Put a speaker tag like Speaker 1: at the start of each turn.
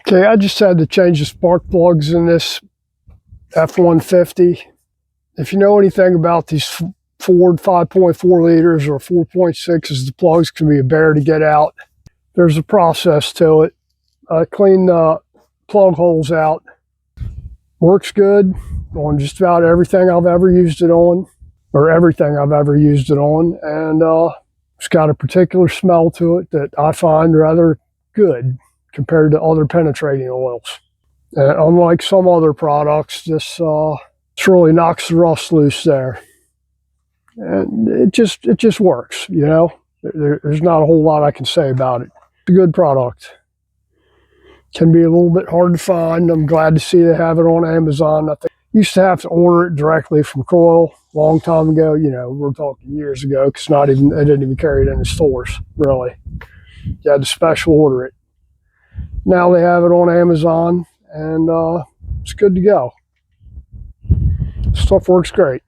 Speaker 1: Okay, I just had to change the spark plugs in this F150. If you know anything about these Ford 5.4 liters or 4.6s, the plugs can be a bear to get out. There's a process to it. I cleaned the plug holes out. Works good on just about everything I've ever used it on, and it's got a particular smell to it that I find rather good compared to other penetrating oils. And unlike some other products, this really knocks the rust loose there, and it just works. You know, there's not a whole lot I can say about it. It's a good product. Can be a little bit hard to find. I'm glad to see they have it on Amazon. I think I used to have to order it directly from Kroil a long time ago. You know, we're talking years ago, because they didn't even carry it in the stores, really. You had to special order it. Now they have it on Amazon, and it's good to go. Stuff works great.